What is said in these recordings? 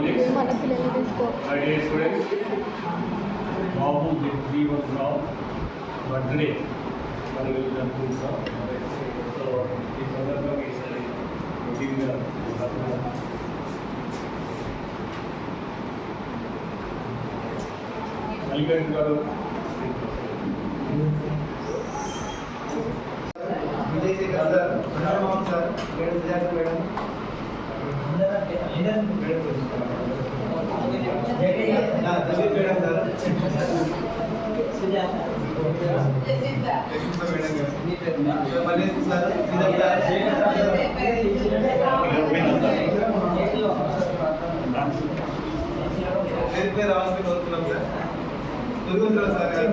colleagues, my dear students, Babu G1 Rao, birthday, మనకి జరుపుకుంటాం. So ఈ సందర్భంగా ఈసారి ముఖ్యంగా మల్లికార్జున గారు Vijayashekar sir, Chandrababu sir, madam Vijayaka madam, Dasharath madam గారు, మల్లేష్ సార్, పేరు పేరు రావాల్సి కోరుతున్నాం సార్. దుర్గేశ్వర సార్ గారు,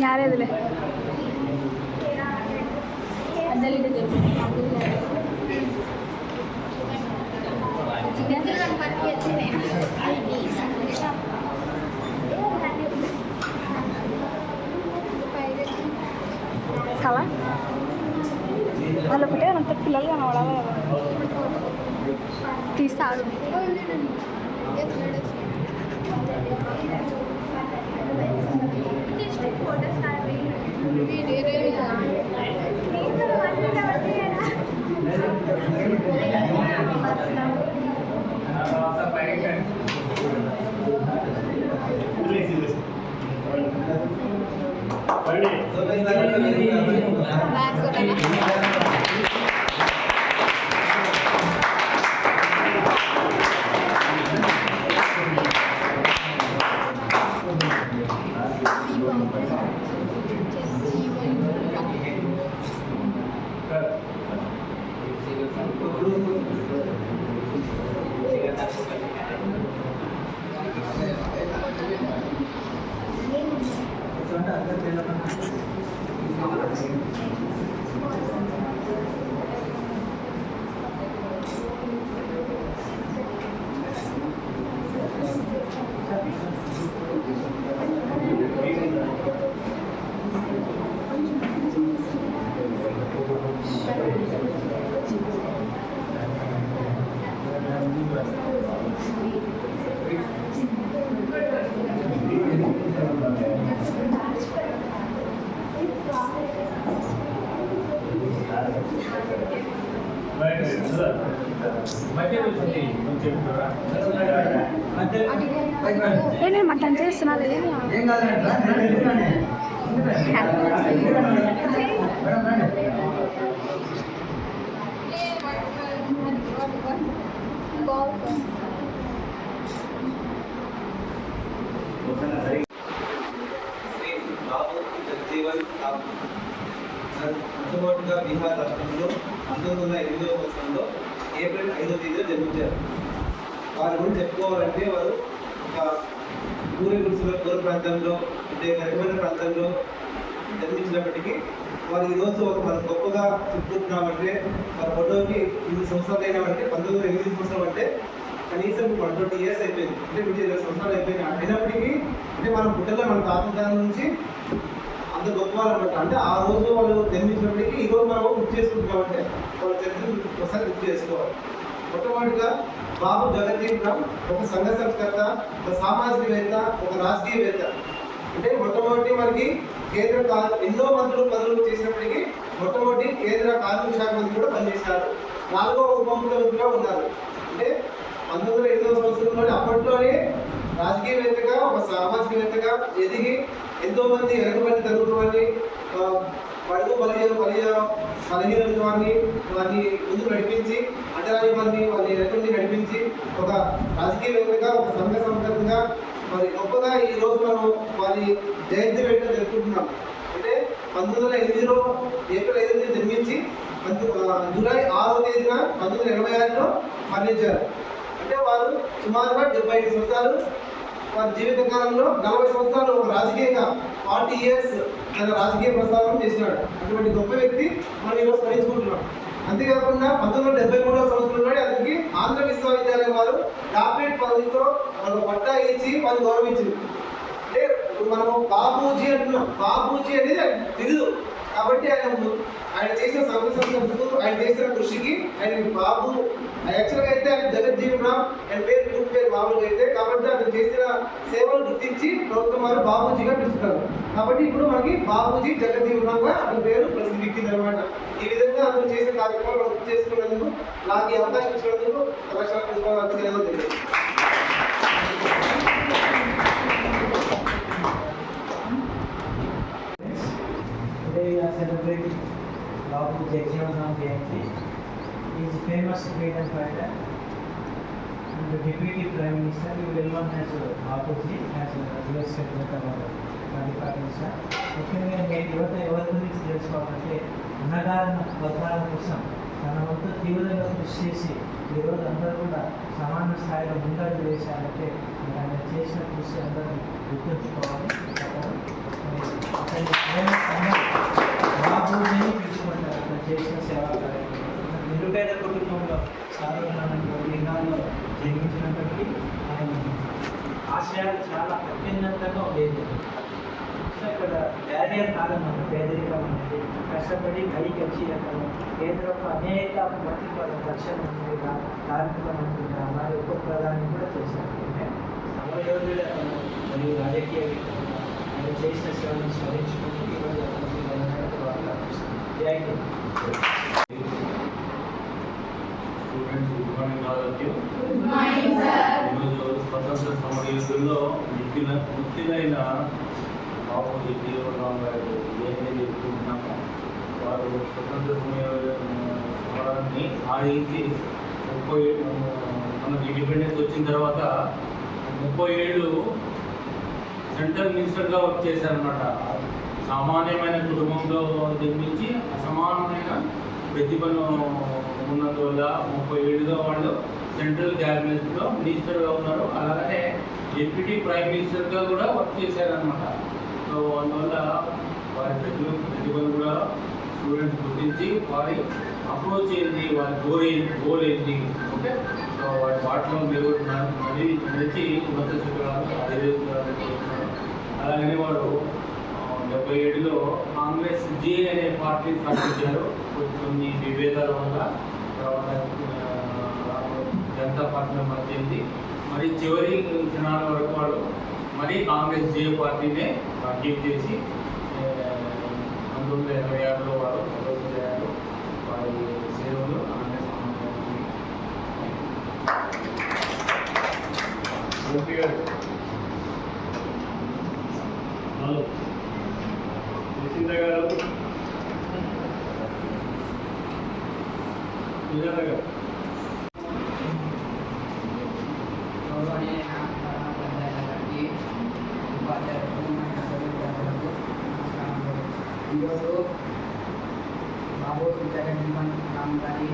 ಯಾರೇ చాలా వాళ్ళు ఒకటే అంత పిల్లలు కనబడాలి కదా తీస్తాడు నేను మటన్ చేస్తున్నా మొట్టమొదటిగా బీహార్ రాష్ట్రంలో 1908వ సంవత్సరంలో ఏప్రిల్ 5వ తేదీన జన్మించారు. వారి గురించి చెప్పుకోవాలంటే వారు ఒక పూరి గుడిసెలో దూర ప్రాంతంలో అంటే కఠినమైన ప్రాంతంలో జన్మించినప్పటికీ వారు ఈరోజు మనం గొప్పగా చెప్పుకుంటున్నామంటే వారి ఫోటోకి 8 సంవత్సరాలు అయినామంటే 1908 సంవత్సరం అంటే కనీసం 20 years అయిపోయింది, అంటే 20 సంవత్సరాలు అయిపోయింది. అయినప్పటికీ అంటే మన పుట్టలో మన తాతగారి నుంచి అంత గొప్ప వాళ్ళు అనమాట. అంటే ఆ రోజు వాళ్ళు జన్మించినప్పటికీ ఈరోజు మనం గుర్తు చేసుకుంటున్నామంటే వాళ్ళ చరిత్రను ఒకసారి గుర్తు చేసుకోవాలి. మొట్టమొదటిగా బాబు జగజ్జీవన్ రామ్ ఒక సంఘ సంస్కర్త, ఒక సామాజికవేత్త, ఒక రాజకీయవేత్త. అంటే మొట్టమొదటి మనకి కేంద్ర ఎన్నో మంత్రులు పదవులు చేసినప్పటికీ మొట్టమొదటి కేంద్ర కార్మిక శాఖ మంత్రి కూడా పనిచేశారు. 4వ ఉప ముఖ్యమంత్రిగా ఉన్నారు. అంటే 1908వ సంవత్సరంలోనే అప్పట్లోనే రాజకీయవేత్తగా ఒక సామాజికవేత్తగా ఎదిగి ఎంతో మంది వెనకబడి తరగతి పడుగు బలహీన వారిని ముందుకు నడిపించి అంటరాని వారిని వెనకబడి నడిపించి ఒక రాజకీయవేత్తగా ఒక సంఘ సంస్థగా మరి గొప్పగా ఈరోజు మనం వారి జయంతి వేడుక జరుపుకుంటున్నాం. అంటే 1908లో ఏప్రిల్ 5న జన్మించి జూలై 6వ తేదీన 1986లో మరణించారు. అంటే వారు సుమారుగా 75 సంవత్సరాలు వారి జీవిత కాలంలో 40 సంవత్సరాలు ఒక రాజకీయంగా 40 years తన రాజకీయ ప్రస్థానం చేసినాడు. అటువంటి గొప్ప వ్యక్తి మనం ఈరోజు స్మరించుకుంటున్నాం. అంతేకాకుండా 1973వ సంవత్సరంలోనే అతనికి ఆంధ్ర విశ్వవిద్యాలయం వారు డాక్టరేట్ పదవితో పట్టా ఇచ్చి వాళ్ళు గౌరవించింది. అంటే మనము బాబూజీ అంటున్నాం, బాబూజీ అనేది తెలీదు కాబట్టి ఆయన చేసిన సంఘ సంస్థకు ఆయన చేసిన కృషికి ఆయన బాబు యాక్చువల్గా అయితే ఆయన జగజ్జీవన్ రామ్ ఆయన పేరు పూర్తి పేరు మామూలుగా అయితే, కాబట్టి ఆయన చేసిన సేవలు గుర్తించి ప్రభుత్వం వారు బాబూజీగా పిలుస్తారు. కాబట్టి ఇప్పుడు మనకి బాబూజీ జగజ్జీవన్ రామ్ గా అతని పేరు ప్రసిద్ధిక్కింది అనమాట. ఈ విధంగా అతను చేసిన కార్యక్రమాలు మనం గుర్తు చేసుకున్నందుకు, నాకు ఈ అవకాశం ఇచ్చినందుకు రక్షణ తెలియదు. Today we are celebrating Babu Jagjeevan Ram Jayanti. He is a famous freedom fighter and the Deputy Prime Minister. Everyone has Babuji as a US Secretary of Party. ముఖ్యంగా నేను ఎవరి గురించి తెలుసుకోవాలంటే అన్నగారిన వర్గాల కోసం తన వంతు తీవ్రంగా కృషి చేసి ఈరోజు అందరూ కూడా సమాన స్థాయిలో ముందడుగు వేశారంటే ఆయన చేసిన కృషి అందరూ గుర్తుంచుకోవాలి. బాబుని పిలుచుకుంటారు అతను చేసిన సేవా కార్యక్రమం. నిరుపేద కుటుంబంలో సాధారణమైన లింగాల్లో జన్మించినప్పటికీ ఆయన ఆశయాలు చాలా అత్యున్నతంగా ఉండేది. సో ఇక్కడ బ్యారియర్ కాదన్నమాట పేదరికం అనేది. కష్టపడి పైకి వచ్చి అక్కడ కేంద్రంలో అనేక మంది లక్షల మంది కార్మికుల మంది మరి ఉప ప్రధాని కూడా చేశారు. సమయోధుడు మరియు రాజకీయ ఆయన చేసిన సేవలను స్మరించుకుంటూ ఈరోజు స్టూడెంట్స్ గుడ్ మార్నింగ్ కావచ్చు. ఈరోజు స్వతంత్ర సమరయోధుల్లో ముఖ్యులైన బాబూజీ జగజ్జీవన్ రామ్ గారు ఏదైతే చెప్పుకుంటున్నామో వారు స్వతంత్ర సమరాన్ని సాధించి 30 మనకి ఇండిపెండెన్స్ వచ్చిన తర్వాత 30 ఏళ్ళు సెంట్రల్ మినిస్టర్గా వర్క్ చేశారనమాట. సామాన్యమైన కుటుంబంలో జన్మించి అసమానమైన ప్రతిభను ఉన్నందువల్ల 30 ఏళ్ళుగా వాళ్ళు సెంట్రల్ క్యాబినెట్లో మినిస్టర్గా ఉన్నారు. అలాగే డిప్యూటీ ప్రైమ్ మినిస్టర్గా కూడా వర్క్ చేశారనమాట. సో అందువల్ల వారి ప్రతిభను కూడా స్టూడెంట్స్ గుర్తించి వారి అప్రోచ్ ఏంటి, వారి గోల్ ఏంటి, ఓకే. సో వారి వాటిలో మీరు మళ్ళీ నడిచి ఉన్నత శిఖరాలు అధిరోహించారు. అలాగనే వారు 77లో కాంగ్రెస్ జే అనే పార్టీ స్థాపించారు. కొన్ని విభేదాల వల్ల తర్వాత జనతా పార్టీలో మధ్యంది. మరి చివరి క్షణాల వరకు వాడు మరి కాంగ్రెస్ జే పార్టీనే కీప్ చేసి 1986లో వారు సదస్సులయ్యారు. వారి సేవలు అలానే హలో జసింద్ర గారు, సుజాత గారు. ఈరోజు బాబు జగజ్జీవన్ రామ్ గారి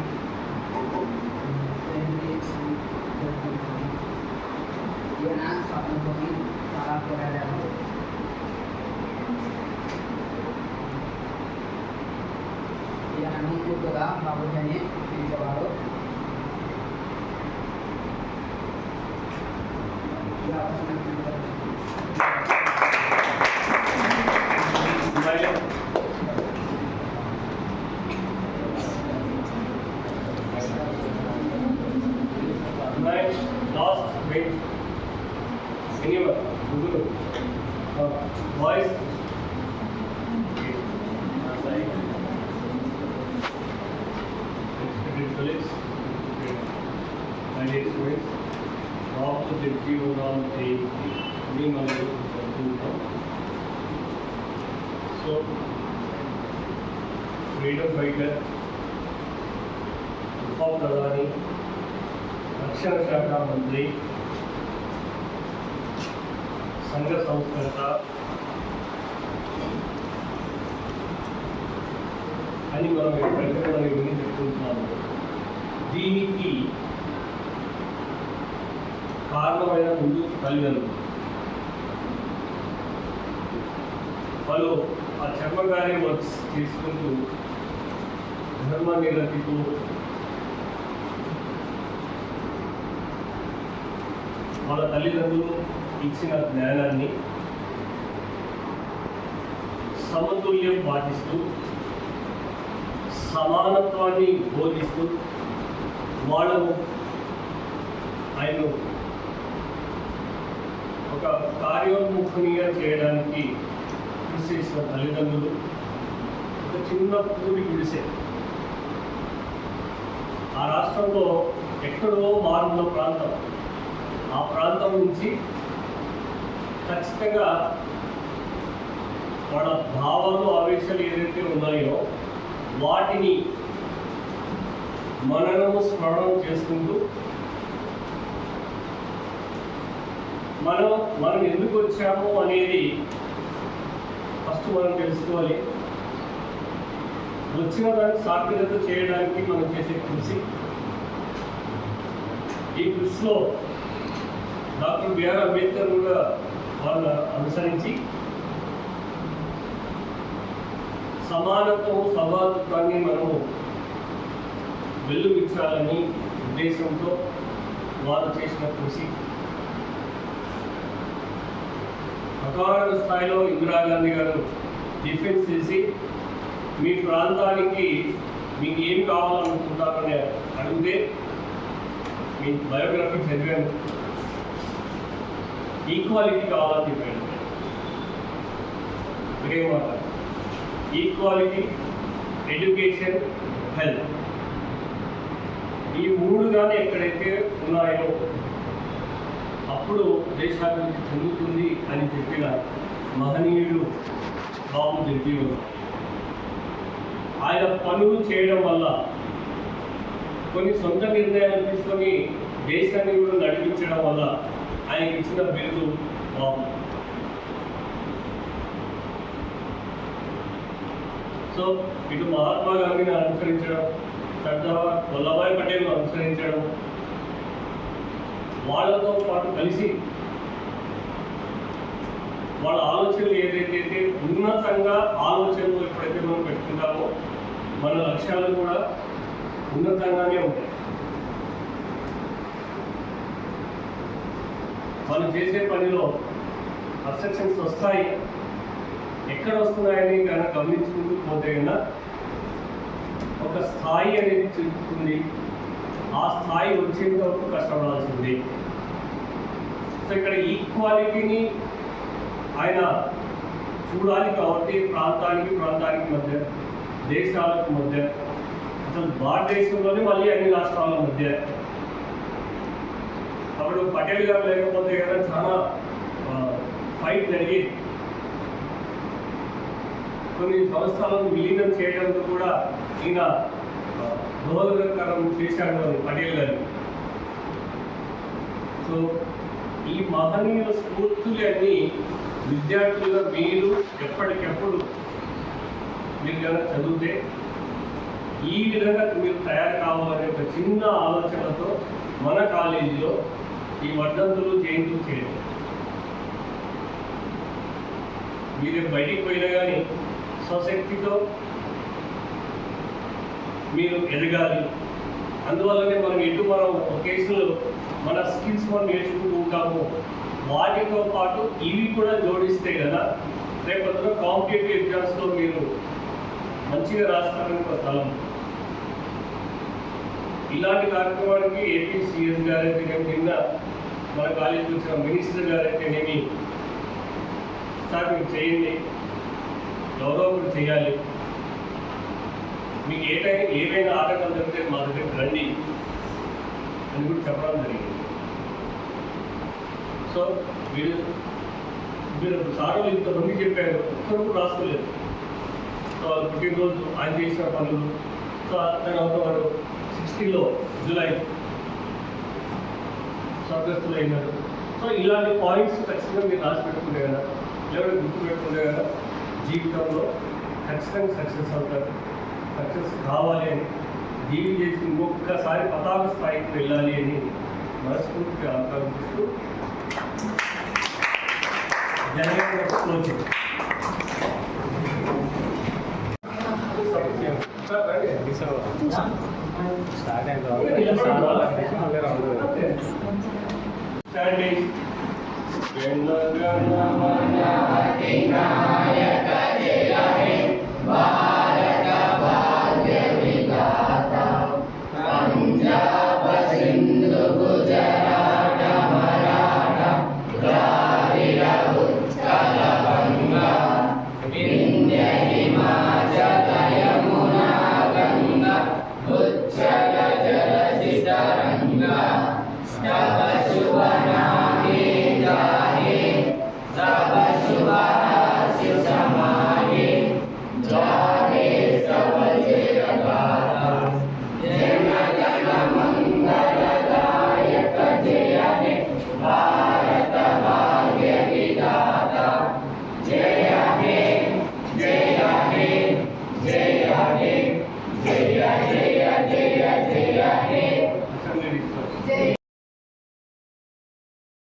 ఈయన స్వాతంత్రం చాలా పోరాడారు. ఈయనను పూర్తిగా బాబుజీ అని పిలిచేవారు. Last wait. Single. Boys. Colleagues, my dear students, Babu Jagjeevan Ram Jayanti being on. So, freedom fighter, ఉప ప్రధాని, రక్షణ శాఖ మంత్రి, సంఘ సంస్కర్త అని మనం ఎప్పుడైతే మనం ఇవన్నీ చెప్పుకుంటున్నాము. దీనికి కారణమైన ముందు తల్లిదండ్రులు. వాళ్ళు ఆ చర్మగానే వర్క్స్ తీసుకుంటూ ధర్మ నిరతితో వాళ్ళ తల్లిదండ్రులు ఇచ్చిన జ్ఞానాన్ని సమతుల్యం పాటిస్తూ సమానత్వాన్ని బోధిస్తూ వాళ్ళు ఆయన ఒక కార్యోన్ముఖునిగా చేయడానికి కృషి చేసిన తల్లిదండ్రులు, ఒక చిన్న పూరి గుడిసె ఆ రాష్ట్రంలో ఎక్కడో మారుమూల ప్రాంతం, ఆ ప్రాంతం నుంచి ఖచ్చితంగా వాళ్ళ భావాలు ఆవేశాలు ఏదైతే ఉన్నాయో వాటిని మననము స్మరణం చేసుకుంటూ మనం ఎందుకు వచ్చాము అనేది ఫస్ట్ మనం తెలుసుకోవాలి. వచ్చిన దాన్ని సార్థకత చేయడానికి మనం చేసే కృషి. ఈ కృషిలో డాక్టర్ బిఆర్ అంబేద్కర్ కూడా వాళ్ళని అనుసరించి సమానత్వం సమానత్వాన్ని మనము వెల్లువించాలని ఉద్దేశంతో వాళ్ళు చేసిన కృషి. అకారణ స్థాయిలో ఇందిరాగాంధీ గారు డిఫెన్స్ చేసి మీ ప్రాంతానికి మీకు ఏం కావాలనుకుంటారని అడిగితే మీ బయోగ్రఫీ చదివాను, ఈక్వాలిటీ కావాలని చెప్పాను. ఒకే మాట, ఈక్వాలిటీ, ఎడ్యుకేషన్, హెల్త్, ఈ మూడు కానీ ఎక్కడైతే ఉన్నాయో అప్పుడు దేశాభివృద్ధి చెందుతుంది అని చెప్పిన మహనీయుడు బాబు జగజీవన్. ఆయన పనులు చేయడం వల్ల కొన్ని సొంత నిర్ణయాలు తీసుకొని దేశాన్ని కూడా నడిపించడం వల్ల ఆయనకి ఇచ్చిన బిరుదు బాబు. సో ఇటు మహాత్మా గాంధీని అనుసరించడం, సర్దార్ వల్లభాయ్ పటేల్ను అనుసరించడం, వాళ్ళతో పాటు కలిసి వాళ్ళ ఆలోచనలు ఏదైతే ఉన్నతంగా ఆలోచనలు ఎప్పుడైతే మనం పెట్టుకుంటామో మన లక్ష్యాలు కూడా ఉన్నతంగానే ఉంటాయి. మనం చేసే పనిలో అబ్స్ట్రక్షన్స్ వస్తాయి, ఎక్కడ వస్తున్నాయని కనుక గమనించుకుంటూ పోతే కన్నా ఒక స్థాయి అనేది చెందుతుంది. ఆ స్థాయి వచ్చేంత వరకు కష్టపడాల్సింది. సో ఇక్కడ ఈక్వాలిటీని ఆయన చూడాలి కాబట్టి ప్రాంతానికి మధ్య, దేశాలకు మధ్య, అసలు భారతదేశంలోనే మళ్ళీ అన్ని రాష్ట్రాల మధ్య. అప్పుడు పటేల్ గారు లేకపోతే కదా చాలా ఫైట్ జరిగేది. కొన్ని సంస్థలను విలీనం చేయడంతో కూడా ఈయన దోహదకరం చేశాడు అని పటేల్ గారు. సో ఈ మహనీయుల స్ఫూర్తులన్నీ విద్యార్థులుగా మీరు ఎప్పటికెప్పుడు మీరు కనుక చదివితే ఈ విధంగా మీరు తయారు కావాలనే ఒక చిన్న ఆలోచనతో మన కాలేజీలో ఈ వర్ధంతులు జయంతులు చేయడం. మీరు బయటికి పోయినా కానీ స్వశక్తితో మీరు ఎదగాలి. అందువల్లనే మనం ఒకేషన్లో మన స్కిల్స్ మనం నేర్చుకుంటూ ఉంటాము. వాటితో పాటు ఇవి కూడా జోడిస్తే కదా రేపొద్దున కాంపిటేటివ్ ఎగ్జామ్స్లో మీరు మంచిగా రాస్తారని ఒక తలం. ఇలాంటి కార్యక్రమానికి ఏపీ సిఎస్ గారైతేనేమి, నిన్న మన కాలేజీకి వచ్చిన మినిస్టర్ గారైతేనేమి, సార్ మీరు చేయండి, ఎవరో ఒకటి చేయాలి, మీకు ఏవైనా ఆటంకాలు జరిగితే మా దగ్గరికి రండి అని కూడా చెప్పడం జరిగింది. సో మీరు సార్లు ఇంతమంది చెప్పారు, ఒక్కరు కూడా రాసుకోలేదు. సో పుట్టినరోజు ఆయన చేసిన పనులు, సో దాని వారు 60లో జూలై స్వర్గస్థులు అయినారు. సో ఇలాంటి పాయింట్స్ ఖచ్చితంగా మీరు రాసి పెట్టుకుంటే కదా, లేకపోతే గుర్తు పెట్టుకుంటే కదా జీవితంలో ఖచ్చితంగా సక్సెస్ అవుతారు. సక్సెస్ కావాలి అని జీవి చేసి ఇంకొకసారి పతాక స్థాయికి వెళ్ళాలి అని మనస్ఫూర్తిగా ఆకాంక్షిస్తూ జనగణమన Bye.